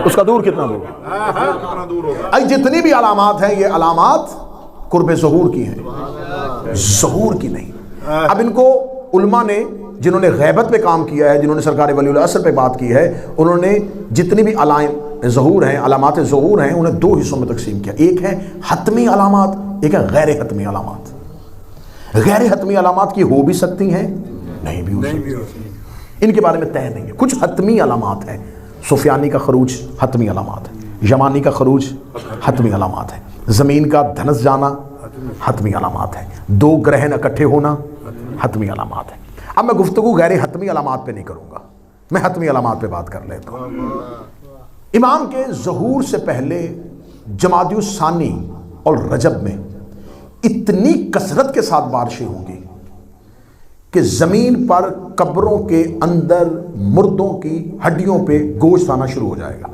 اس کا دور کتنا دور ہوگا؟ جتنی بھی علامات ہیں یہ علامات قرب ظہور کی ہیں، ظہور کی نہیں۔ اب ان کو علماء نے جنہوں نے غیبت پہ کام کیا ہے، جنہوں نے سرکار ولی العصر پہ بات کی ہے، انہوں نے جتنی بھی علائم ظہور ہیں، علامات ظہور ہیں، انہیں دو حصوں میں تقسیم کیا۔ ایک ہے حتمی علامات، ایک ہے غیر حتمی علامات۔ غیر حتمی علامات کی ہو بھی سکتی ہیں، نہیں بھی ہو سکتی، ان کے بارے میں طے نہیں ہے۔ کچھ حتمی علامات ہیں، سفیانی کا خروج حتمی علامات ہے، یمانی کا خروج حتمی علامات ہے، زمین کا دھنس جانا حتمی علامات ہے، دو گرہن اکٹھے ہونا حتمی علامات ہے۔ اب میں گفتگو غیر حتمی علامات پہ نہیں کروں گا، میں حتمی علامات پہ بات کر لیتا ہوں۔ امام کے ظہور سے پہلے جمادی الثانی اور رجب میں اتنی کثرت کے ساتھ بارشیں ہوں گی کہ زمین پر قبروں کے اندر مردوں کی ہڈیوں پہ گوشت آنا شروع ہو جائے گا۔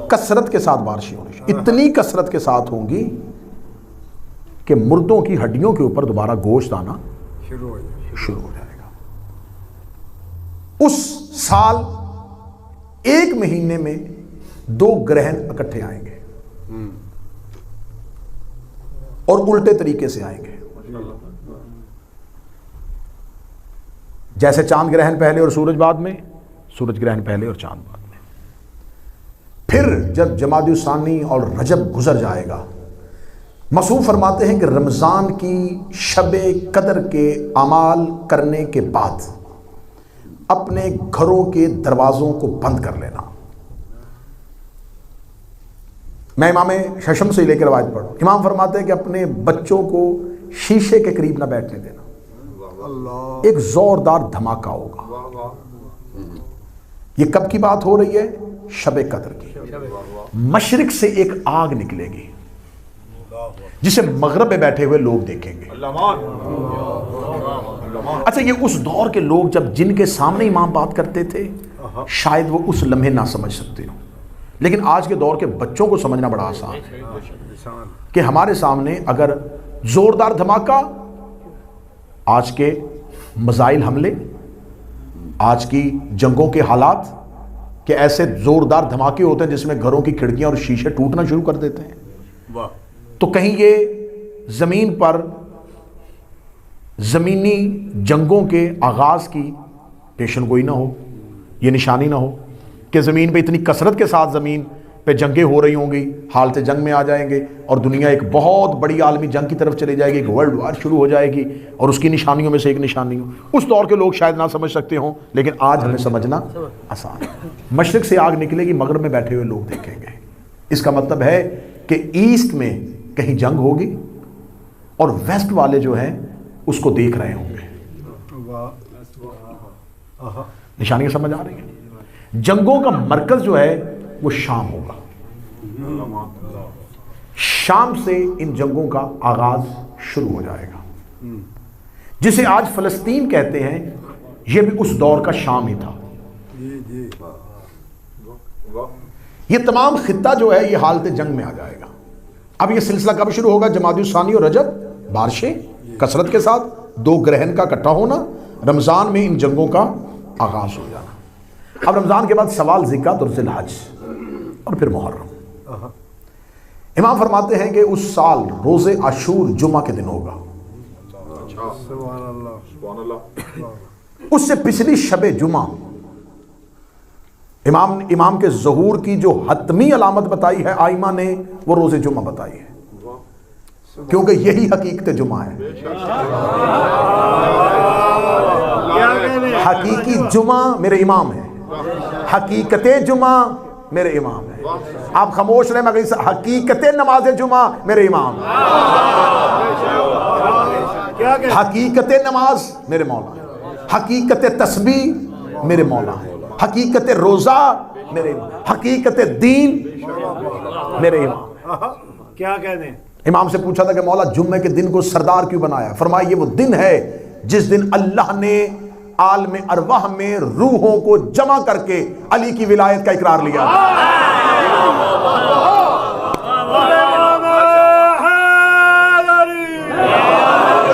کثرت کے ساتھ بارشیں ہوں گی، اتنی کثرت کے ساتھ ہوں گی کہ مردوں کی ہڈیوں کے اوپر دوبارہ گوشت آنا شروع ہو جائے گا۔ اس سال ایک مہینے میں دو گرہن اکٹھے آئیں گے اور الٹے طریقے سے آئیں گے، جیسے چاند گرہن پہلے اور سورج بعد میں، سورج گرہن پہلے اور چاند بعد میں۔ پھر جب جمادی الثانی اور رجب گزر جائے گا، مصوف فرماتے ہیں کہ رمضان کی شب قدر کے اعمال کرنے کے بعد اپنے گھروں کے دروازوں کو بند کر لینا۔ میں امام ششم سے لے کے روایت پڑھوں، امام فرماتے ہیں کہ اپنے بچوں کو شیشے کے قریب نہ بیٹھنے دینا، ایک زوردار دھماکہ ہوگا۔ یہ کب کی بات ہو رہی ہے؟ شب قدر کی۔ مشرق سے ایک آگ نکلے گی جسے مغرب میں بیٹھے ہوئے لوگ دیکھیں گے۔ اچھا، یہ اس دور کے لوگ جب جن کے سامنے امام بات کرتے تھے شاید وہ اس لمحے نہ سمجھ سکتے ہوں، لیکن آج کے دور کے بچوں کو سمجھنا بڑا آسان ہے کہ ہمارے سامنے اگر زوردار دھماکہ، آج کے میزائل حملے، آج کی جنگوں کے حالات کہ ایسے زوردار دھماکے ہوتے ہیں جس میں گھروں کی کھڑکیاں اور شیشے ٹوٹنا شروع کر دیتے ہیں، تو کہیں یہ زمین پر زمینی جنگوں کے آغاز کی پیشن گوئی نہ ہو، یہ نشانی نہ ہو کہ زمین پہ اتنی کثرت کے ساتھ زمین پہ جنگیں ہو رہی ہوں گی، حالت جنگ میں آ جائیں گے اور دنیا ایک بہت بڑی عالمی جنگ کی طرف چلی جائے گی، ایک ورلڈ وار شروع ہو جائے گی اور اس کی نشانیوں میں سے ایک نشانی ہو۔ اس دور کے لوگ شاید نہ سمجھ سکتے ہوں، لیکن آج ہمیں سمجھنا آسان ہے۔ مشرق سے آگ نکلے گی، مغرب میں بیٹھے ہوئے لوگ دیکھیں گے۔ اس کا مطلب ہے کہ ایسٹ میں کہیں جنگ ہوگی اور ویسٹ والے جو ہیں اس کو دیکھ رہے ہوں گے۔ نشانیاں سمجھ آ رہی ہیں؟ جنگوں کا مرکز جو ہے وہ شام ہوگا، شام سے ان جنگوں کا آغاز شروع ہو جائے گا، جسے آج فلسطین کہتے ہیں، یہ بھی اس دور کا شام ہی تھا۔ یہ تمام خطہ جو ہے یہ حالت جنگ میں آ جائے گا۔ اب یہ سلسلہ کب شروع ہوگا؟ جمادی الثانی اور رجب، بارشیں کثرت کے ساتھ، دو گرہن کا اکٹھا ہونا، رمضان میں ان جنگوں کا آغاز ہو جانا۔ اب رمضان کے بعد سوال ذکر اور ذی الحج اور پھر محرم۔ امام فرماتے ہیں کہ اس سال روز عاشور جمعہ کے دن ہوگا، اس سے پچھلی شب جمعہ امام کے ظہور کی جو حتمی علامت بتائی ہے آئمہ نے، وہ روز جمعہ بتائی ہے، کیونکہ یہی حقیقت جمعہ ہے۔ حقیقی جمعہ میرے امام ہے، حقیقت جمعہ میرے امام ہے۔ آپ خاموش رہے مگر حقیقت نماز جمعہ میرے امام ہے، حقیقت نماز میرے مولا ہے، حقیقت تسبیح میرے مولا ہے، حقیقت روزہ میرے امام، حقیقت دین میرے امام۔ کیا کہہ دیں؟ امام سے پوچھا تھا کہ مولا جمعے کے دن کو سردار کیوں بنایا؟ فرمایا یہ وہ دن ہے جس دن اللہ نے عالم ارواح میں روحوں کو جمع کر کے علی کی ولایت کا اقرار لیا۔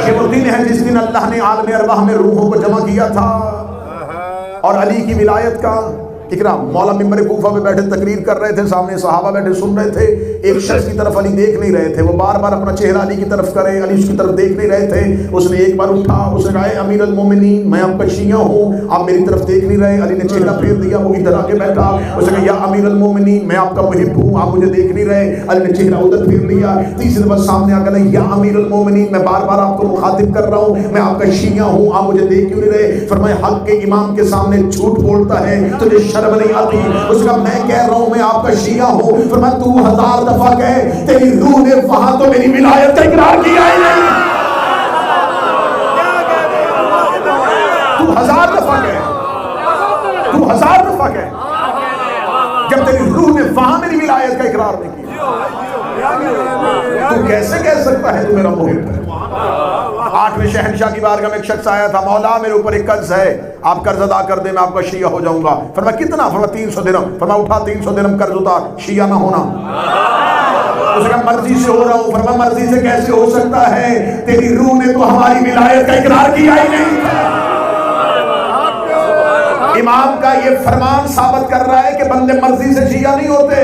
یہ وہ دن ہے جس دن اللہ نے عالم ارواح میں روحوں کو جمع کیا تھا۔ اور علی کی ولایت کا اقرار. مولا ممبر کوفہ پہ بیٹھے تقریر کر رہے تھے, سامنے صحابہ بیٹھے سن رہے تھے. ایک شخص کی طرف علی دیکھ نہیں رہے تھے, وہ بار بار اپنا چہرہ علی کی طرف کرے, علی اس کی طرف دیکھ نہیں رہے تھے. اس نے ایک بار اٹھا, اس نے کہا اے امیر المومنین میں آپ کا شیعہ ہوں, آپ میری طرف دیکھ نہیں رہے. علی نے چہرہ پھیر دیا, وہ ادھر آ کے بیٹھا. اس نے کہا یا امیر المومنین میں آپ کا محب ہوں, آپ مجھے دیکھ نہیں رہے. علی نے چہرہ ادھر پھیر لیا. تیسری دفعہ سامنے آ کر یا امیر المومنین میں بار بار آپ کو مخاطب کر رہا ہوں, میں آپ کا شیعہ ہوں, آپ مجھے دیکھ کیوں نہیں رہے. فرمایا حق کے امام کے سامنے جھوٹ بولتا ہے, تجھے شرم نہیں آتی. اس کا میں کہہ رہا ہوں میں آپ کا شیعہ ہوں. فرمایا تو 1000 دفعہ کہے, تیری روح نے وہاں تو میری ولایت کا اقرار کیا ہی نہیں. تو 1000 دفعہ کہے, تو 1000 دفعہ کہے, جب تیری روح نے وہاں میری ولایت کا اقرار نہیں کیا, تو کیسے کہہ سکتا ہے تو میرا محب ہے. 8ویں شہنشاہ کی بارگاہ میں ایک شخص آیا تھا, مولا میرے اوپر ایک قرض ہے, آپ قرض ادا کر دیں, میں آپ کا شیعہ ہو جاؤں گا. فرمایا کتنا؟ فرمایا 300 درہم. فرمایا اٹھا 300 درہم قرض اتار, شیعہ نہ ہونا. اس کا مرضی سے ہو رہا ہوں. فرمایا مرضی سے کیسے ہو سکتا ہے, تیری روح نے تو ہماری ولایت کا اقرار کیا ہی نہیں. امام کا یہ فرمان ثابت کر رہا ہے کہ بندے مرضی سے شیعہ نہیں ہوتے.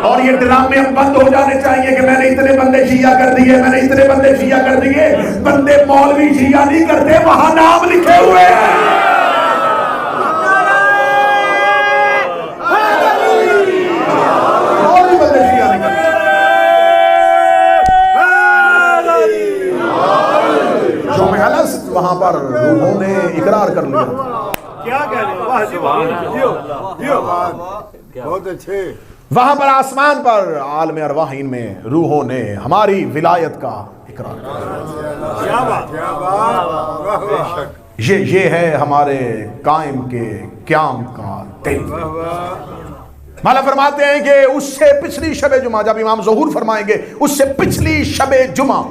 اور یہ ڈرامے اب بند ہو جانے چاہیے کہ میں نے اتنے بندے شیعہ کر دیے, میں نے اتنے بندے شیعہ کر دیے. بندے مولوی شیعہ نہیں کرتے, وہاں نام لکھے ہوئے ہیں. مولوی بندے شیعہ نہیں کرتے. جو میں الست وہاں پر روحوں نے اقرار کر لیا. کیا کہہ رہے ہو, بہت اچھے. وہاں پر آسمان پر عالم ارواحین میں روحوں نے ہماری ولایت کا اقرار کیا. یہ ہے ہمارے قائم کے قیام کا دن. مولا فرماتے ہیں کہ اس سے پچھلی شب جمعہ, جب امام ظہور فرمائیں گے, اس سے پچھلی شب جمعہ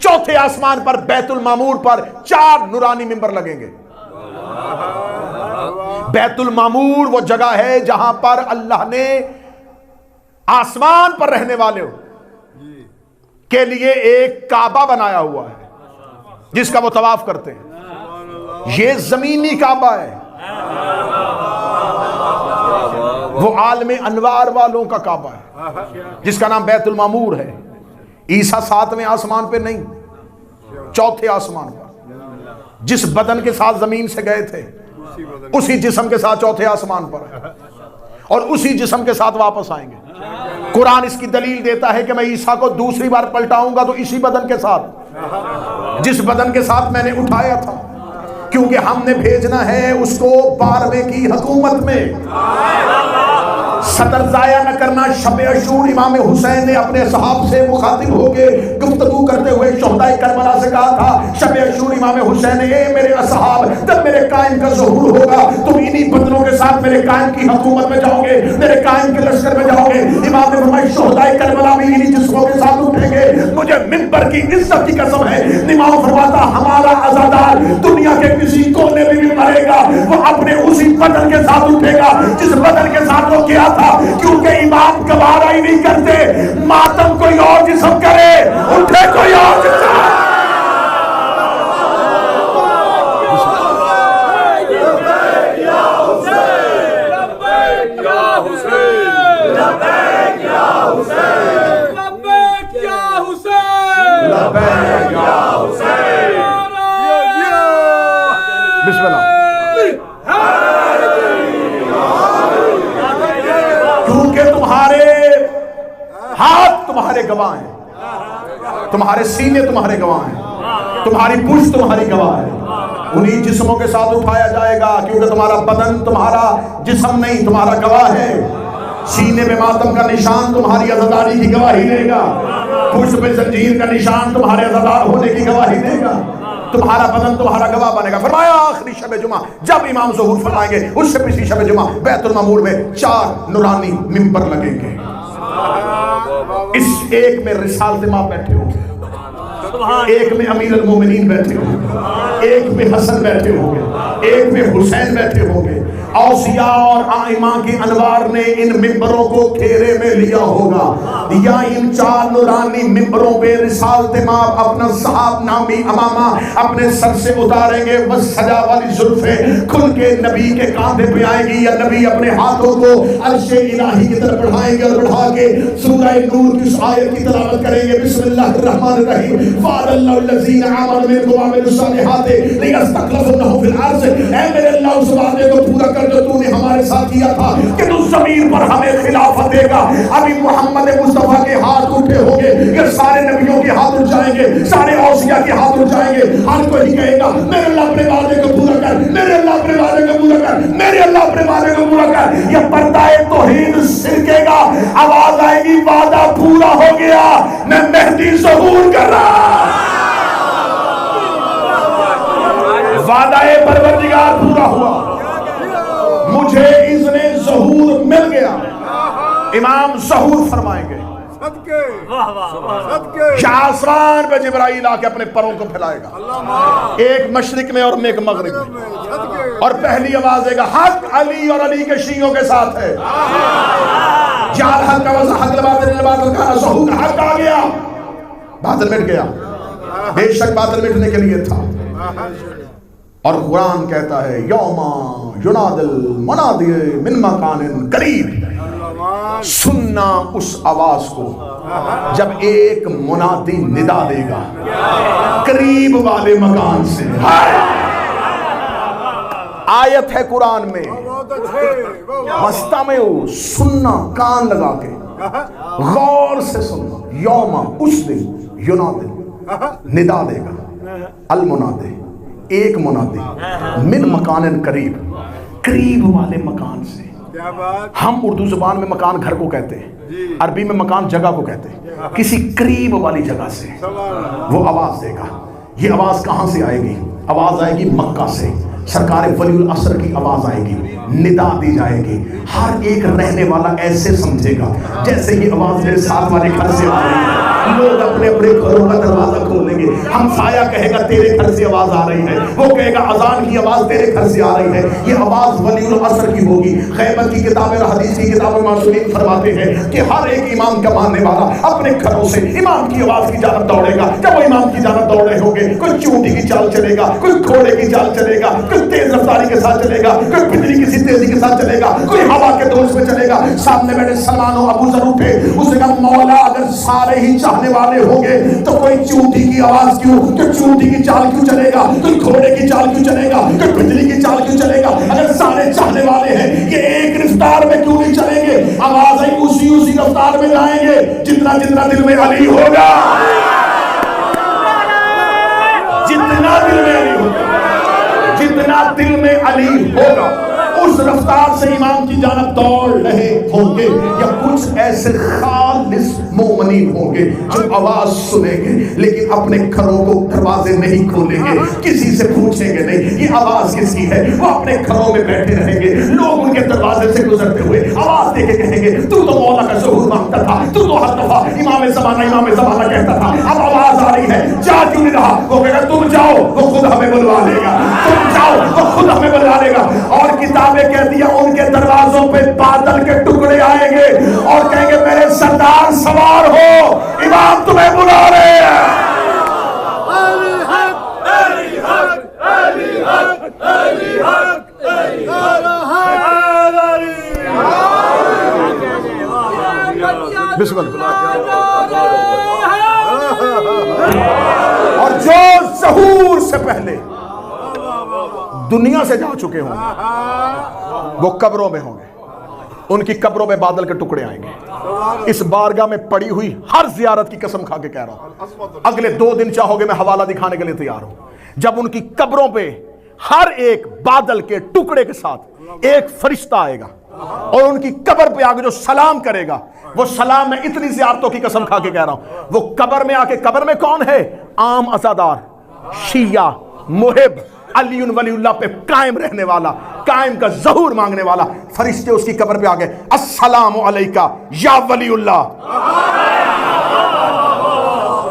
چوتھے آسمان پر بیت المعمور پر 4 نورانی ممبر لگیں گے. بیت المعمور وہ جگہ ہے جہاں پر اللہ نے آسمان پر رہنے والے کے لیے ایک کعبہ بنایا ہوا ہے جس کا وہ طواف کرتے ہیں. یہ زمینی کعبہ ہے, وہ عالم انوار والوں کا کعبہ ہے جس کا نام بیت المعمور ہے. عیسیٰ 7ویں آسمان پہ نہیں, چوتھے آسمان پر. جس بدن کے ساتھ زمین سے گئے تھے اسی جسم کے ساتھ چوتھے آسمان پر, اور اسی جسم کے ساتھ واپس آئیں گے. قرآن اس کی دلیل دیتا ہے کہ میں عیسیٰ کو دوسری بار پلٹاؤں گا تو اسی بدن کے ساتھ, جس بدن کے ساتھ میں نے اٹھایا تھا, کیونکہ ہم نے بھیجنا ہے اس کو 12ویں کی حکومت میں. صدر ضائع نہ کرنا. شب عاشور امام حسین نے اپنے صحاب سے مخاطب ہو کے گفتگو کرتے ہوئے شہداء کربلا سے کہا تھا, شب عاشور امام حسین اے میرے اصحاب, جب میرے قائم کا ظہور ہوگا تم انہی بدنوں کے ساتھ میرے قائم کی حکومت میں جاؤ گے, میرے قائم کے لشکر میں جاؤ گے. امام نے فرمایا شہداء کربلا بھی انہی جسموں کے ساتھ اٹھیں گے. مجھے منبر کی عزت کی قسم ہے, امام فرماتا ہمارا عزادار دنیا کے کسی کونے میں بھی مرے گا, وہ اپنے اسی بدن کے ساتھ اٹھے گا جس بدن کے ساتھ وہ کیا تھا. کیونکہ امام گوارا ہی نہیں کرتے ماتم کوئی اور جسم کرے, اٹھے کوئی اور جسم. بسم اللہ. کیونکہ تمہارے ہاتھ تمہارے گواہ ہیں, تمہارے سینے تمہارے گواہ ہیں, تمہاری پشت تمہاری گواہ ہے. انہی جسموں کے ساتھ اٹھایا جائے گا, کیونکہ تمہارا بدن تمہارا جسم نہیں, تمہارا گواہ ہے. سینے میں ماتم کا نشان تمہاری عزاداری کی گواہی دے گا, پشت پہ زنجیر کا نشان تمہارے عزادار ہونے کی گواہی دے گا, تمہارا بدن تمہارا گواہ بنے گا. فرمایا آخری شب جمعہ جب امام ظہور فرمائیں گے اس سے پچھلی شب جمعہ بیت المعمور میں 4 نورانی ممبر لگیں گے. اس ایک میں رسالت ماں بیٹھے ہوں گے, ایک میں امیر المومنین بیٹھے ہوں گے, ایک میں حسن بیٹھے ہوں گے، ایک میں حسین بیٹھے ہوں گے، اوصیاء اور آئمہ کی انوار نے ان ممبروں کو گھیرے میں لیا ہوگا، یا ان چار نورانی ممبروں پہ رسالت ماں اپنا صحاب نامی امامہ اپنے سر سے اتاریں گے، بس سجا والی زلفیں کھل کے نبی کے کاندھے پہ آئیں گی، یا نبی اپنے ہاتھوں کو عرش الہی کی طرف بڑھائیں گے اور بڑھا کے سورہ نور کی اس آیت کی تلاوت کریں گے، بسم اللہ الرحمن الرحیم، وعد اللہ الذین آمنوا منکم وعملوا الصالحات لیستخلفنہم فی الارض، اے میرے اللہ اس وعدے کو پورا کر جو تو نے ہمارے ساتھ کیا تھا کہ تو زمین پر ہمیں خلافت دے گا۔ ابھی محمد مصطفیٰ کے ہاتھ اٹھے ہوں گے، یہ سارے نبیوں کے ہاتھ اٹھ جائیں گے، سارے اوصیاء کے ہاتھ اٹھ جائیں گے، ہر کوئی کہے گا میرے اللہ اپنے وعدے کو پورا کر، میرے اللہ اپنے وعدے کو پورا کر، میرے اللہ اپنے وعدے کو پورا کر۔ یہ پردہ توحید سرکے گا، آواز آئے گی وعدہ پورا ہو گیا، میں مہدی ظہور کر رہا، وعدہ پروردگار پورا ہوا، مجھے اذن ظہور مل گیا۔ امام ظہور فرمائیں گے آسمان پہ جبرائیل آ کے اپنے پروں کو پھیلائے گا، ایک مشرق میں اور ایک مغرب میں، اور پہلی آواز دے گا حق علی اور علی کے شیعوں کے ساتھ ہے، جعل حق کا وضع حق لباطل لباطل کا ظہور، حق آ گیا، باطل مٹ گیا، بے شک باطل مٹنے کے لیے تھا۔ اور قرآن کہتا ہے یوم ینادی المنادی من مکان قریب، سننا اس آواز کو جب ایک منادی ندا دے گا قریب والے مکان سے۔ آیت ہے قرآن میں، مستمعو، سننا، کان لگا کے غور سے سننا، یوم اس دن، ینادی ندا دے گا، المنادی ایک منادی، من مکان قریب، قریب والے مکان سے۔ ہم اردو زبان میں مکان گھر کو کہتے ہیں، عربی میں مکان جگہ کو کہتے ہیں، کسی قریب والی جگہ سے وہ آواز دے گا۔ یہ آواز کہاں سے آئے گی؟ آواز آئے گی مکہ سے، سرکار ولی العصر کی آواز آئے گی، ندا دی جائے گی، ہر ایک رہنے والا ایسے سمجھے گا جیسے یہ آواز میرے ساتھ والے گھر سے آ رہی ہے۔ لوگ اپنے اپنے گھروں کا دروازہ کھولیں گے، ہمسایہ کہے گا تیرے گھر سے آواز آ رہی ہے، وہ کہے گا اذان کی آواز تیرے گھر سے آ رہی ہے، یہ آواز ولی العصر کی ہوگی۔ غیبت کی کتابیں اور حدیث کی کتابیں معصومین فرماتے ہیں کہ ہر ایک امام کا ماننے والا اپنے گھروں سے امام کی آواز کی جانب دوڑے گا۔ جب وہ امام کی جانب دوڑ رہے ہوں گے، کوئی چونٹی کی چال چلے گا، کوئی گھوڑے کی چال چلے گا، کوئی تیز رفتاری کے ساتھ چلے گا، کوئی بجلی کسی تیزی کے ساتھ چلے گا، کوئی ہوا کے دوش میں چلے گا۔ سامنے بیٹھے سلمان و ابو ذر اٹھے، اس نے کہا مولا اگر سارے ہی چاہنے والے ہوں گے تو کوئی چونٹی کی آواز کیوں، کوئی چونٹی کی چال کیوں چلے گا، کوئی گھوڑے کی چال کیوں چلے گا، کوئی بجلی کی چال کیوں چلے گا؟ اگر سارے چاہنے والے ہیں یہ ایک رفتار میں کیوں نہیں چلیں گے؟ آواز ہے اسی رفتار میں جائیں گے جتنا دل میں علی ہوگا، جتنا دل میں علی ہوگا، جتنا دل میں علی ہوگا اس رفتار سے امام کی جانب دوڑ رہے ہوں گے۔ یا کچھ ایسے خالص مومنین ہوں گے جو آواز سنیں گے لیکن اپنے گھروں کو دروازے نہیں کھولیں گے، کسی سے پوچھیں گے نہیں یہ آواز کس کی ہے، وہ اپنے گھروں میں بیٹھے رہیں گے، لوگ ان کے دروازے سے گزرتے ہوئے آواز دے کے کہیں گے تو مولا کا ظہور مانگتا تھا، تو ہر دفعہ امام زمانہ کہتا تھا، اب آواز آ رہی ہے جا کیوں نہیں رہا؟ وہ کہے گا تم جاؤ وہ خود ہمیں بلوا لے گا، تم جاؤ وہ خود ہمیں بلوا لے گا۔ اور کتابیں کہتی ہیں ان کے دروازوں پہ بادل کے ٹکڑے آئیں گے اور کہیں گے میرے سردار سوار ہو، امام تمہیں بلا رہے ہیں۔ بسم اللہ۔ اور جو ظہور سے پہلے دنیا سے جا چکے ہوں گے وہ قبروں میں ہوں گے، ان کی قبروں میں بادل کے ٹکڑے آئیں گے۔ اس بارگاہ میں پڑی ہوئی ہر زیارت کی قسم کھا کے کہہ رہا ہوں، اگلے 2 دن چاہو گے میں حوالہ دکھانے کے لیے تیار ہوں، جب ان کی قبروں پہ ہر ایک بادل کے ٹکڑے کے ساتھ ایک فرشتہ آئے گا اور ان کی قبر پہ آگے جو سلام کرے گا، وہ سلام میں اتنی زیارتوں کی قسم کھا کے کہہ رہا ہوں، وہ قبر میں آ کے، قبر میں کون ہے؟ عام عزادار، شیعہ، محب، علی ولی اللہ پہ قائم رہنے والا، قائم کا ظہور مانگنے والا، فرشتے اس کی قبر پہ آ گئے، السلام علیکہ یا ولی اللہ،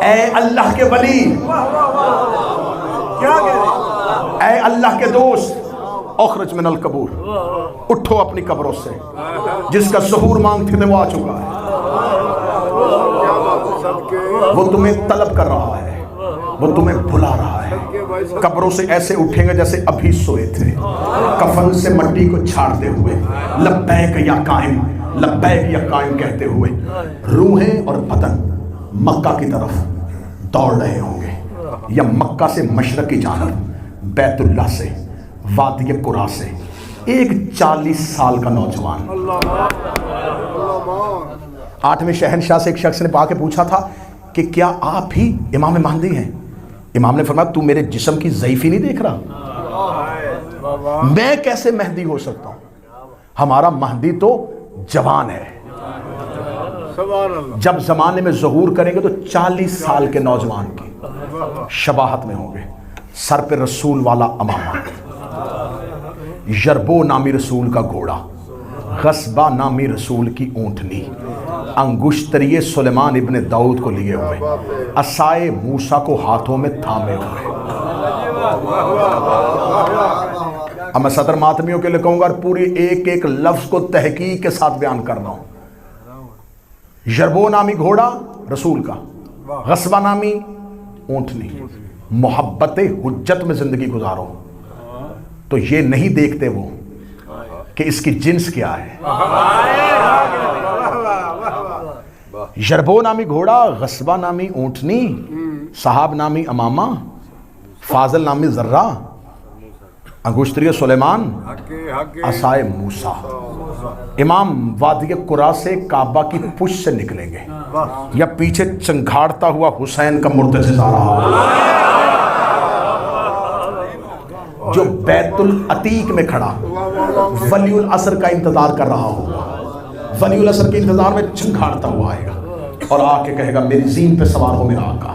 اے اللہ کے ولی، اے اللہ کے دوست اخرج من القبور، اٹھو اپنی قبروں سے، جس کا ظہور مانگتے تھے وہ آ چکا ہے، وہ تمہیں طلب کر رہا ہے، وہ تمہیں بلا رہا ہے۔ قبروں سے ایسے اٹھیں گے جیسے ابھی سوئے تھے، کفن سے مٹی کو چھاڑتے ہوئے، لبیک یا قائم، لبیک یا قائم کہتے ہوئے، روحیں اور بدن مکہ کی طرف دوڑ رہے ہوں گے، یا مکہ سے مشرق کی جانب، بیت اللہ سے، وادی قرا سے ایک 40 سال کا نوجوان، 8ویں شہنشاہ سے ایک شخص نے پا کے پوچھا تھا کہ کیا آپ ہی امام مہدی ہیں؟ امام نے فرمایا تو میرے جسم کی ضعیفی نہیں دیکھ رہا؟ میں کیسے مہدی ہو سکتا ہوں؟ ہمارا مہدی تو جوان ہے، جب زمانے میں ظہور کریں گے تو 40 سال کے نوجوان کی شباہت میں ہوں گے، سر پہ رسول والا امامہ، یربو نامی رسول کا گھوڑا، غصبہ نامی رسول کی اونٹنی، انگشتری سلیمان ابن داؤد کو لیے ہوئے، عصائے موسیٰ کو ہاتھوں میں تھامے ہوئے۔ اب میں صدر ماتمیوں کے لیے کہوں گا اور پوری ایک ایک لفظ کو تحقیق کے ساتھ بیان کر رہا ہوں۔ یربو نامی گھوڑا رسول کا، غصبہ نامی اونٹنی، محبت حجت میں زندگی گزارو تو یہ نہیں دیکھتے وہ کہ اس کی جنس کیا ہے۔ یربو نامی گھوڑا، غصبہ نامی اونٹنی، صحاب نامی امامہ، فاضل نامی ذرہ، انگشتری سلیمان، عصائے موسیٰ۔ امام وادی قرا سے کعبہ کی پشت سے نکلیں گے، یا پیچھے چنگھاڑتا ہوا حسین کا مرتجز آ رہا ہوگا، جو بیت العتیق میں کھڑا ولی العصر کا انتظار کر رہا ہوگا، ولی العصر کے انتظار میں چنگھاڑتا ہوا آئے گا اور آ کے کہے گا میری زین پہ سوار ہو میرا آقا۔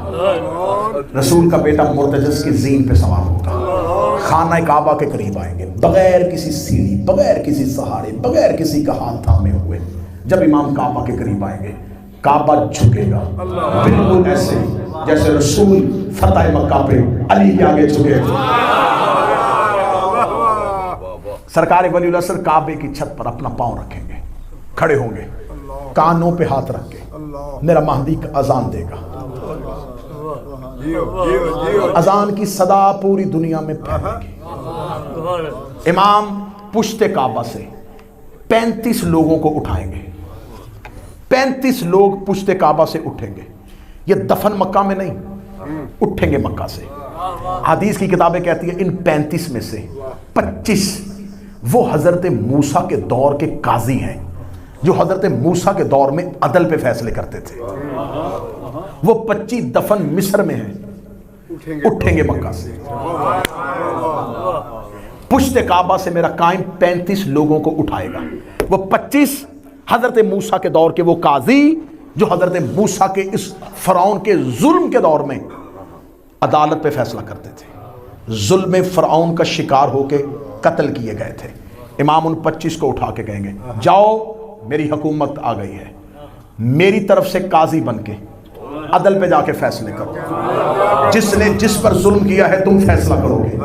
رسول کا بیٹا مرتجز کی زین پہ سوار ہوگا، خانہ کعبہ کے قریب آئیں گے، بغیر کسی سیڑھی، بغیر کسی سہارے، بغیر کسی کا ہاتھ تھامے ہوئے۔ جب امام کعبہ کے قریب آئیں گے کعبہ جھکے گا، بالکل ایسے جیسے رسول فتح مکہ پہ علی کے آگے جھکے تھے۔ سرکار ولی العصر کعبے کی چھت پر اپنا پاؤں رکھیں گے، کھڑے ہوں گے، کانوں پہ ہاتھ رکھ کے میرا مہدی کا اذان دے گا۔ اذان کی صدا پوری دنیا میں پھیلے گی۔ امام پشت کعبہ سے 35 لوگوں کو اٹھائیں گے، 35 لوگ پشت کعبہ سے اٹھیں گے۔ یہ دفن مکہ میں نہیں، اٹھیں گے مکہ سے۔ حدیث کی کتابیں کہتی ہیں ان 35 میں سے 25 وہ حضرت موسیٰ کے دور کے قاضی ہیں، جو حضرت موسیٰ کے دور میں عدل پہ فیصلے کرتے تھے۔ وہ 25 دفن مصر میں ہیں، اٹھیں گے مکہ سے۔ پشت کعبہ سے میرا قائم 35 لوگوں کو اٹھائے گا۔ وہ 25 حضرت موسیٰ کے دور کے وہ قاضی جو حضرت موسیٰ کے اس فرعون کے ظلم کے دور میں عدالت پہ فیصلہ کرتے تھے، ظلم فرعون کا شکار ہو کے قتل کیے گئے تھے۔ امام ان 25 کو اٹھا کے کہیں گے جاؤ میری حکومت آ گئی ہے، میری طرف سے قاضی بن کے عدل پہ جا کے فیصلے کرو، جس نے جس پر ظلم کیا ہے تم فیصلہ کرو گے۔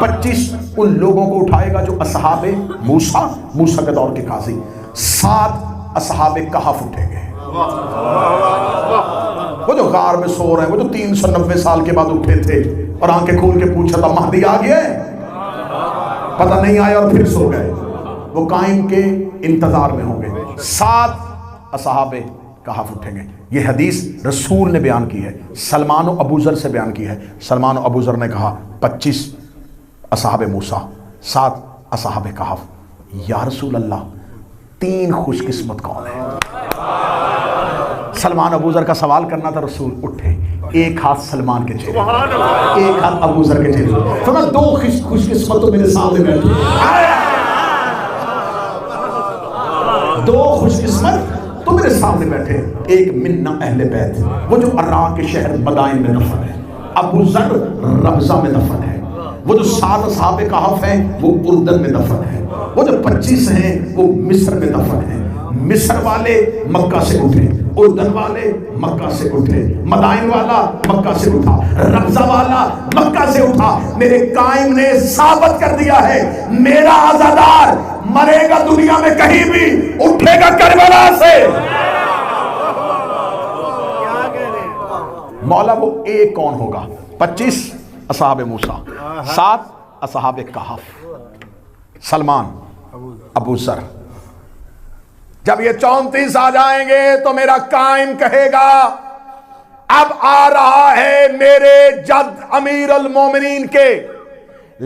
25 ان لوگوں کو اٹھائے گا جو اصحاب موسیٰ کے دور کے قاضی، 7 اصحاب کہف اٹھیں گے، وہ جو غار میں سو رہے ہیں، وہ جو 390 سال کے بعد اٹھے تھے اور آنکھیں کھول کے پوچھا تھا مہدی آ گیا ہے، پتہ نہیں آیا اور پھر سو گئے، وہ قائم کے انتظار میں ہوں گے۔ 7 اصحاب کہف اٹھیں گے۔ یہ حدیث رسول نے بیان کی ہے، سلمان و ابو ذر سے بیان کی ہے۔ سلمان و ابو ذر نے کہا 25 اصحاب موسیٰ، 7 اصحاب کہف۔ یا رسول اللہ 3 خوش قسمت کون ہے؟ سلمان ابو ذر کا سوال کرنا تھا، رسول اٹھے، ایک ہاتھ سلمان کے چہرے، ایک ہاتھ ابو ذر کے چہرے، فرمایا 2 خوش قسمت تو میرے سامنے بیٹھے، 2 خوش قسمت تو میرے سامنے بیٹھے، ایک منا اہل بیت، وہ جو عراق کے شہر مدائن میں دفن ہے، ابو ذر ربضہ میں دفن ہے، وہ جو 7 اصحاب کہف ہیں وہ اردن میں دفن ہے، وہ جو 25 ہیں وہ مصر میں دفن ہے۔ مصر والے مکہ سے اٹھے، اردن والے مکہ سے اٹھے، مدائن والا مکہ سے اٹھا، رمضہ والا مکہ سے اٹھا۔ میرے قائم نے ثابت کر دیا ہے میرا عزادار مرے گا دنیا میں کہیں بھی، اٹھے گا کربلا سے۔ مولا وہ ایک کون ہوگا؟ 25 اصحاب موسیٰ، 7 اصحاب کہف، سلمان، ابو ذر۔ جب یہ 34 آ جائیں گے تو میرا قائم کہے گا اب آ رہا ہے میرے جد امیر المومنین کے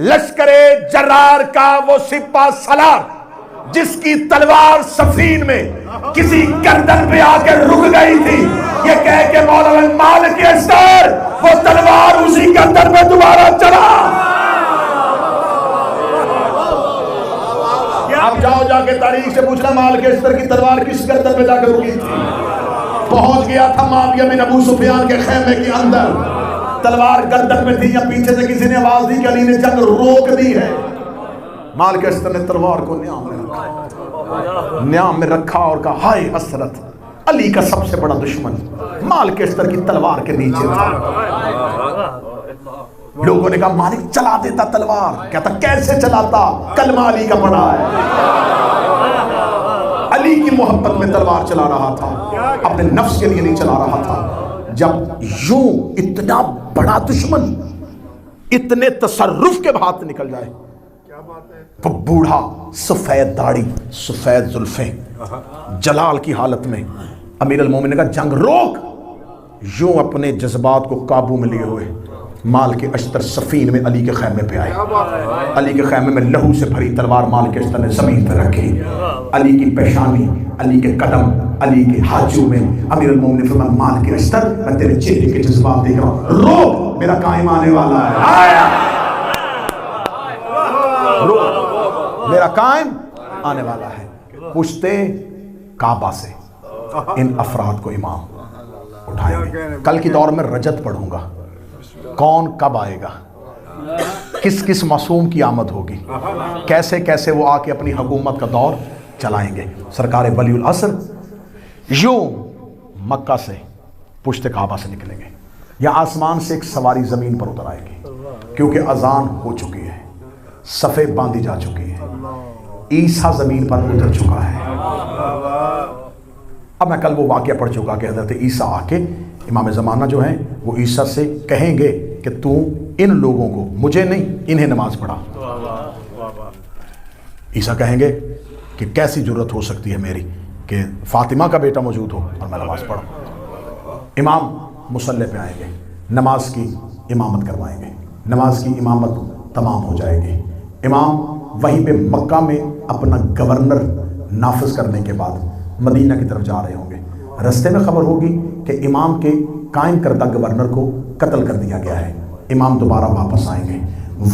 لشکر جرار کا وہ سپہ سالار جس کی تلوار سفین میں کسی گردن پہ آ کے رک گئی تھی، یہ کہہ کہ مولا مالک اسدار وہ تلوار اسی گردن پہ دوبارہ چلا۔ اب جاؤ جا کے تاریخ سے پوچھنا مالک اسدار کی تلوار کس گردن پہ جا کے رکی تھی۔ پہنچ گیا تھا معاویہ بن ابو سفیان کے خیمے کے اندر، تلوار گردن میں تھی یا پیچھے سے کسی نے آواز دی کہ علی نے جنگ روک دی ہے، مالک اسدار نے تلوار کو نیام میں رکھا اور کہا ہائے حسرت، علی کا سب سے بڑا دشمن مالک اسدار کی تلوار کے نیچے تھا۔ لوگوں نے کہا مالک چلا دیتا تلوار، کہتا کیسے چلاتا، کلمہ علی کا پڑھا ہے۔ علی کی محبت میں تلوار چلا رہا تھا، اپنے نفس کے لیے نہیں چلا رہا تھا۔ جب یوں اتنا بڑا دشمن اتنے تصرف کے ہاتھ نکل جائے، وہ بوڑھا سفید داڑھی سفید زلفیں جلال کی حالت میں، امیر المومنین نے کہا جنگ روک۔ یوں اپنے جذبات کو قابو میں لیے ہوئے مال کے اشتر سفین میں علی کے خیمے پہ آئے۔ علی کے خیمے میں لہو سے بھری تلوار مال کے اشتر نے زمین پہ رکھی، علی کی پیشانی، علی کے قدم، علی کے ہاتھوں میں۔ امیر المومنین فرمایا مال کے اشتر میں تیرے چہرے کے جذبات دیکھ رہا ہوں، روک میرا قائم آنے والا ہے، آیا روک میرا قائم آنے والا ہے۔ پوچھتے کعبہ سے ان افراد کو امام اٹھائیں گے۔ کل کی دور میں رجت پڑھوں گا، کون کب آئے گا، کس کس معصوم کی آمد ہوگی، کیسے کیسے وہ آ کے اپنی حکومت کا دور چلائیں گے۔ سرکار ولی العصر یوں مکہ سے پشت کعبہ سے نکلیں گے، یا آسمان سے ایک سواری زمین پر اتر آئے گی، کیونکہ اذان ہو چکی ہے، صفیں باندھی جا چکی ہے، عیسیٰ زمین پر اتر چکا ہے۔ اب میں کل وہ واقعہ پڑھ چکا کہ حضرت عیسیٰ آ کے امام زمانہ جو ہیں وہ عیسیٰ سے کہیں گے کہ تو ان لوگوں کو، مجھے نہیں انہیں نماز پڑھا۔ عیسیٰ کہیں گے کہ کیسی جرت ہو سکتی ہے میری کہ فاطمہ کا بیٹا موجود ہو اور میں نماز پڑھوں۔ امام مصلی پہ آئیں گے، نماز کی امامت کروائیں گے، نماز کی امامت تمام ہو جائے گی۔ امام وہیں پہ مکہ میں اپنا گورنر نافذ کرنے کے بعد مدینہ کی طرف جا رہے ہوں گے، رستے میں خبر ہوگی کہ امام کے قائم کردہ گورنر کو قتل کر دیا گیا ہے۔ امام دوبارہ واپس آئیں گے،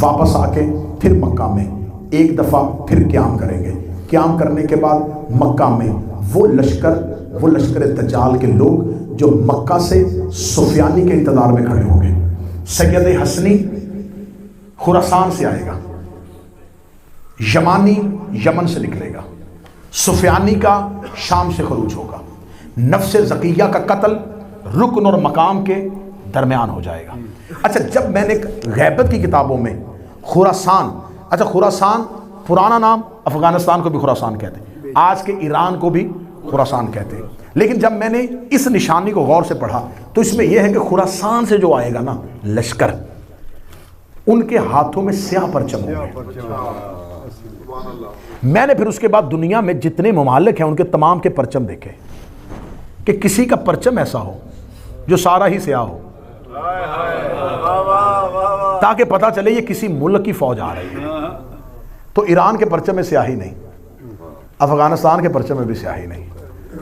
واپس آ کے پھر مکہ میں ایک دفعہ پھر قیام کریں گے۔ قیام کرنے کے بعد مکہ میں وہ لشکر دجال کے لوگ جو مکہ سے سفیانی کے انتظار میں کھڑے ہوں گے۔ سید حسنی خراسان سے آئے گا، یمانی یمن سے نکلے گا، سفیانی کا شام سے خروج ہوگا۔ نفس زکیہ کا قتل رکن اور مقام کے درمیان ہو جائے گا۔ اچھا، جب میں نے غیبت کی کتابوں میں خراسان، اچھا خراسان پرانا نام، افغانستان کو بھی خراسان کہتے ہیں، آج کے ایران کو بھی خراسان کہتے ہیں، لیکن جب میں نے اس نشانی کو غور سے پڑھا تو اس میں یہ ہے کہ خراسان سے جو آئے گا نا لشکر، ان کے ہاتھوں میں سیاہ پرچم ہوگا۔ میں نے پھر اس کے بعد دنیا میں جتنے ممالک ہیں ان کے تمام کے پرچم دیکھے کہ کسی کا پرچم ایسا ہو جو سارا ہی سیاہ ہو، تاکہ پتہ چلے یہ کسی ملک کی فوج آ رہی ہے۔ تو ایران کے پرچم میں سیاہی نہیں، افغانستان کے پرچم میں بھی سیاہی نہیں،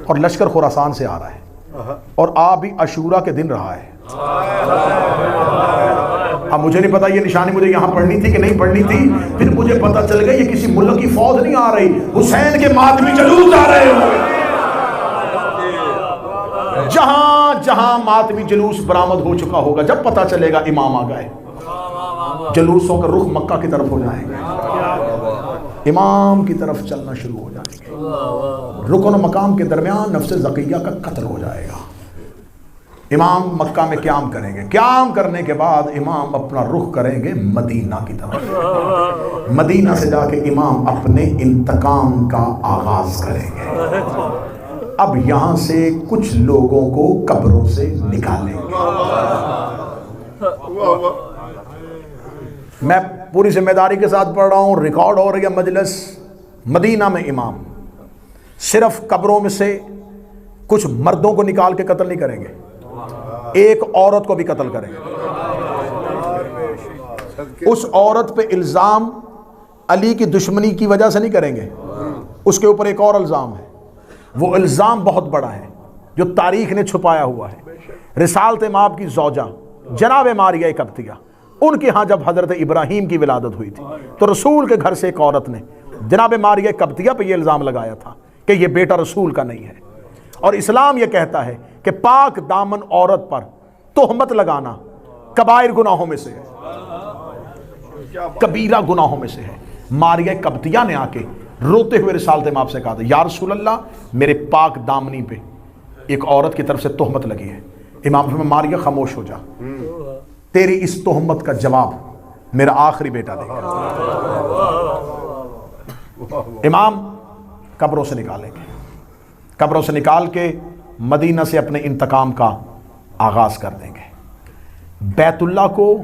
اور لشکر خراسان سے آ رہا ہے، اور آ بھی عاشورہ کے دن رہا ہے۔ اب مجھے نہیں پتا یہ نشانی مجھے یہاں پڑھنی تھی کہ نہیں پڑھنی تھی، پھر مجھے پتا چل گیا یہ کسی ملک کی فوج نہیں آ رہی، حسین کے ماتمی جلوس آ رہے ہوں۔ جہاں جہاں ماتمی جلوس برآمد ہو چکا ہوگا، جب پتا چلے گا امام آ گئے، جلوسوں کا رخ مکہ کی طرف ہو جائے گا۔ امام کی طرف چلنا شروع ہو جائیں گے. رکن و مقام کے درمیان نفس زکیہ کا قتل ہو جائے گا. امام مکہ میں قیام کریں گے. قیام کرنے کے بعد امام اپنا رخ کریں گے مدینہ کی طرف. مدینہ سے جا کے امام اپنے انتقام کا آغاز کریں گے. اب یہاں سے کچھ لوگوں کو قبروں سے نکالیں گے. میں پوری ذمہ داری کے ساتھ پڑھ رہا ہوں، ریکارڈ ہو رہی ہے مجلس. مدینہ میں امام صرف قبروں میں سے کچھ مردوں کو نکال کے قتل نہیں کریں گے، ایک عورت کو بھی قتل کریں گے. اس عورت پہ الزام علی کی دشمنی کی وجہ سے نہیں کریں گے، اس کے اوپر ایک اور الزام ہے. وہ الزام بہت بڑا ہے جو تاریخ نے چھپایا ہوا ہے. رسالت مآب کی زوجہ جناب ماریہ قبطیہ، ان کے ہاں جب حضرت ابراہیم کی ولادت ہوئی تھی تو رسول کے گھر سے ایک عورت نے جناب ماریہ قبطیہ پہ یہ الزام لگایا تھا کہ یہ بیٹا رسول کا نہیں ہے. اور اسلام یہ کہتا ہے کہ پاک دامن عورت پر تہمت لگانا کبائر گناہوں میں سے ہے، کبیرہ گناہوں میں سے ہے. ماریہ قبطیہ نے آ کے روتے ہوئے رسالت مآب سے کہا تھا، یا رسول اللہ میرے پاک دامنی پہ ایک عورت کی طرف سے تہمت لگی ہے. امام فرمایا ماریہ خاموش ہو جا، تیری اس تہمت کا جواب میرا آخری بیٹا دے گا. امام قبروں سے نکالیں گے، قبروں سے نکال کے مدینہ سے اپنے انتقام کا آغاز کر دیں گے. بیت اللہ کو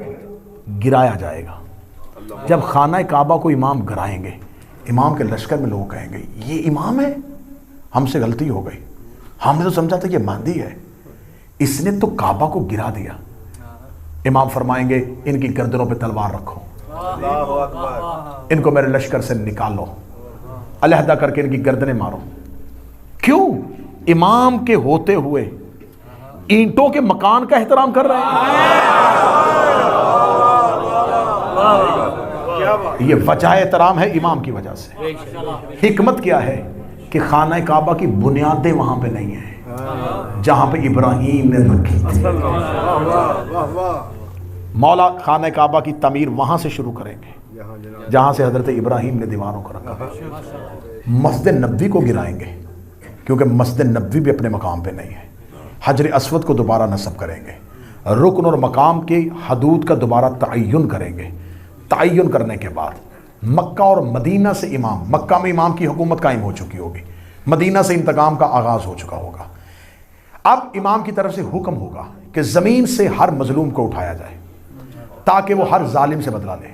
گرایا جائے گا. جب خانہ کعبہ کو امام گرائیں گے، امام کے لشکر میں لوگ کہیں گے یہ امام ہے، ہم سے غلطی ہو گئی، ہم نے تو سمجھا تھا یہ مہدی ہے، اس نے تو کعبہ کو گرا دیا. امام فرمائیں گے ان کی گردنوں پہ تلوار رکھو، ان کو میرے لشکر سے نکالو، علیحدہ کر کے ان کی گردنیں مارو. کیوں؟ امام کے ہوتے ہوئے اینٹوں کے مکان کا احترام کر رہے ہیں. یہ وجہ احترام ہے امام کی وجہ سے. حکمت کیا ہے کہ خانہ کعبہ کی بنیادیں وہاں پہ نہیں ہیں جہاں پہ ابراہیم نے رکھی تھی. مولا خانہ کعبہ کی تعمیر وہاں سے شروع کریں گے جہاں سے حضرت ابراہیم نے دیواروں کو رکھا. مسجد نبوی کو گرائیں گے کیونکہ مسجد نبوی بھی اپنے مقام پہ نہیں ہے. حجر اسود کو دوبارہ نصب کریں گے. رکن اور مقام کی حدود کا دوبارہ تعین کریں گے. تعین کرنے کے بعد مکہ اور مدینہ سے امام، مکہ میں امام کی حکومت قائم ہو چکی ہوگی، مدینہ سے انتقام کا آغاز ہو چکا ہوگا. اب امام کی طرف سے حکم ہوگا کہ زمین سے ہر مظلوم کو اٹھایا جائے تاکہ وہ ہر ظالم سے بدلہ لے.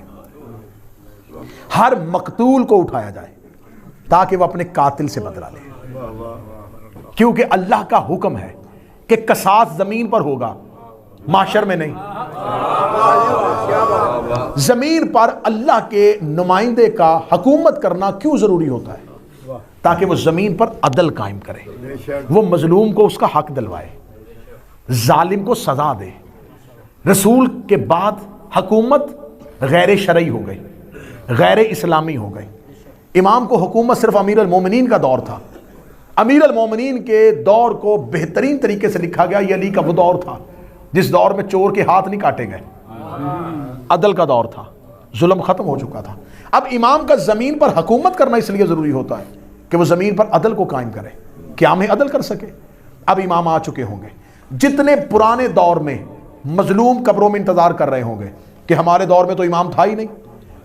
ہر مقتول کو اٹھایا جائے تاکہ وہ اپنے قاتل سے بدلہ لے. کیونکہ اللہ کا حکم ہے کہ قصاص زمین پر ہوگا، معاشر میں نہیں. زمین پر اللہ کے نمائندے کا حکومت کرنا کیوں ضروری ہوتا ہے؟ تاکہ وہ زمین پر عدل قائم کرے، وہ مظلوم کو اس کا حق دلوائے، ظالم کو سزا دے. رسول کے بعد حکومت غیر شرعی ہو گئی، غیر اسلامی ہو گئی. امام کو حکومت صرف امیر المومنین کا دور تھا. امیر المومنین کے دور کو بہترین طریقے سے لکھا گیا. یہ علی کا وہ دور تھا جس دور میں چور کے ہاتھ نہیں کاٹے گئے، عدل کا دور تھا، ظلم ختم ہو چکا تھا. اب امام کا زمین پر حکومت کرنا اس لیے ضروری ہوتا ہے کہ وہ زمین پر عدل کو قائم کرے، قیام عدل کر سکے. اب امام آ چکے ہوں گے. جتنے پرانے دور میں مظلوم قبروں میں انتظار کر رہے ہوں گے کہ ہمارے دور میں تو امام تھا ہی نہیں،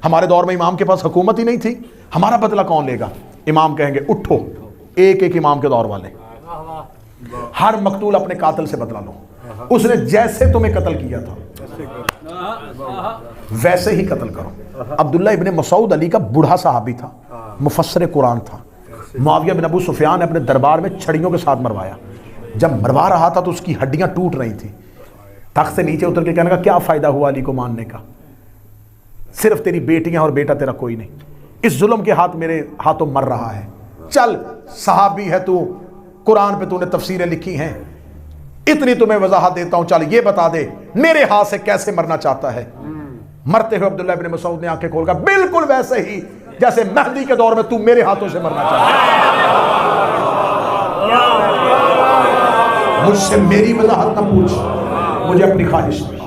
ہمارے دور میں امام کے پاس حکومت ہی نہیں تھی، ہمارا بدلہ کون لے گا؟ امام کہیں گے اٹھو، ایک ایک امام کے دور والے، ہر مقتول اپنے قاتل سے بدلہ لو. اس نے جیسے تمہیں قتل کیا تھا ویسے ہی قتل کرو. عبداللہ ابن مسعود علی کا بوڑھا صحابی تھا، مفسر قرآن تھا. معاویہ بن ابو سفیان نے اپنے دربار میں چھڑیوں کے ساتھ مروایا. جب مروا رہا تھا تو اس کی ہڈیاں ٹوٹ رہی تھیں. تخت سے نیچے اتر کے کہنے کا کیا فائدہ ہوا علی کو ماننے کا، صرف تیری بیٹیاں اور بیٹا تیرا کوئی نہیں، اس ظلم کے ہاتھ میرے ہاتھوں مر رہا ہے. چل صحابی ہے تو، قرآن پہ تو نے تفسیریں لکھی ہیں، اتنی تمہیں وضاحت دیتا ہوں، چل یہ بتا دے میرے ہاتھ سے کیسے مرنا چاہتا ہے. مرتے ہوئے عبداللہ ابن مسعود نے آنکھیں کھول کر بالکل ویسے ہی جیسے مہدی کے دور میں تو میرے ہاتھوں سے مرنا چاہتا ہے. مجھ سے میری وضاحت نہ پوچھ، مجھے اپنی خواہش نہیں.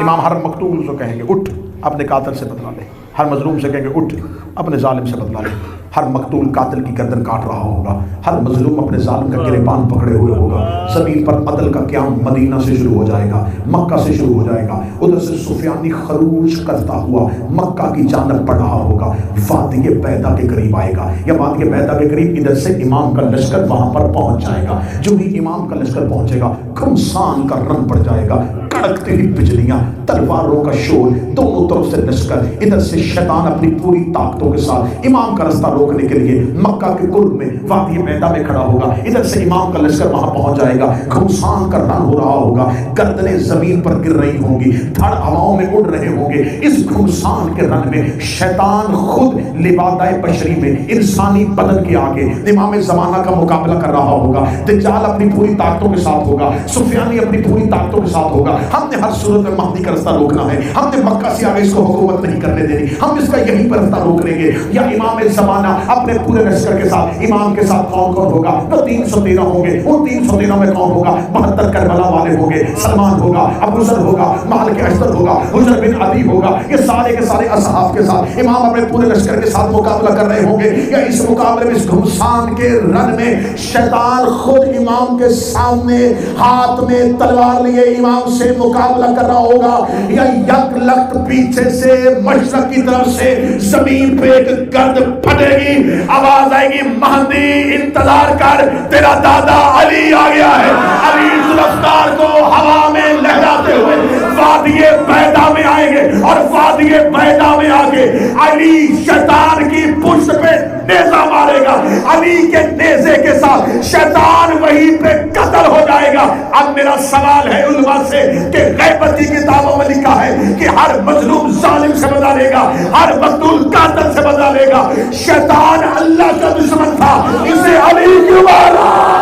امام ہر مقتول کو کہیں گے اٹھ اپنے قاتل سے بدلا لے. ہر مظلوم سے کہیں گے اٹھ اپنے ظالم سے بدلا لے. ہر مقتول قاتل کی گردن کاٹ رہا ہوگا. ہر مظلوم اپنے ظالم کا گریبان پکڑے ہوئے ہوگا. زمین پر عدل کا قیام مدینہ سے شروع ہو جائے گا, مکہ سے شروع ہو جائے گا. ادھر سے سفیانی خروج کرتا ہوا مکہ کی جانب بڑھ رہا ہوگا, وادی بیضا کے قریب آئے گا, یا وادی بیضا کے قریب ادھر سے امام کا لشکر وہاں پر پہنچ جائے گا. جو بھی امام کا لشکر پہنچے گا گھمسان کا رن پڑ جائے گا, کڑکتے ہوئی بجلیاں, تلواروں کا شور, دونوں طرف سے لشکر. ادھر سے شیطان اپنی پوری طاقتوں کے ساتھ امام کا رستہ روکنے کے لیے مکہ کے قرب میں وادی بیضا میں کھڑا ہوگا. ادھر سے امام کا لشکر وہاں پہنچ جائے گا, گھمسان کا رن ہو رہا ہوگا, گردنیں زمین پر گر رہی ہوں گی, دھڑ ہواؤں میں اڑ رہے ہوں گے. اس گھمسان کے رن میں شیطان خود لبادہ بشری میں انسانی بدن کے آگے امام زمانہ کا مقابلہ کر رہا ہوگا. دجال اپنی پوری طاقتوں کے ساتھ ہوگا, سفیانی اپنی پوری طاقتوں کے ساتھ ہوگا. ہم نے ہر صورت میں مہدی کا رستہ روکنا ہے, ہم نے مکہ سے آگے اس کو حکومت نہیں کرنے دینی, ہم اس کا یہیں پر رستہ روک لیں گے. یا امام زمانہ اپنے پورے لشکر کے ساتھ, امام کے ساتھ کون کون ہوگا؟ تو 313 ہوں گے. ان 313 میں کون ہوگا؟ 72 کربلا والے ہوں گے, سلمان ہوگا, ابو ذر ہوگا, مالک اشتر ہوگا, حجر بن عدی ہوگا. یہ سارے کے سارے اصحاب کے ساتھ امام اپنے پورے لشکر کے ساتھ مقابلہ کر رہے ہوں گے. یا اس مقابلے میں اس گھمسان کے رن میں شیطان خود امام کے سامنے ہاتھ میں تلوار لیے امام سے مقابلہ کر رہا ہوگا. یا یک لخت پیچھے سے مشرق کی طرف سے زمین پہ ایک گرد پھٹے گی, آواز آئے گی مہدی انتظار کر, تیرا دادا علی آ گیا ہے. علی ذوالفقار کو ہوا میں لہراتے ہوئے وادی بیضا میں آئیں گے, اور وادی بیضا میں آ کے علی شیطان کی پشت پہ نیزہ مارے گا. علی کے نیزے کے ساتھ شیطان وہیں پہ قتل ہو جائے گا. اب میرا سوال ہے علماء سے کہ غیبت کی کتابوں میں لکھا ہے کہ ہر مظلوم ظالم سے بدلا لے گا, ہر مقتول قاتل سے بدلا لے گا. شیطان اللہ کا دشمن تھا, اسے علی کیوں مارا؟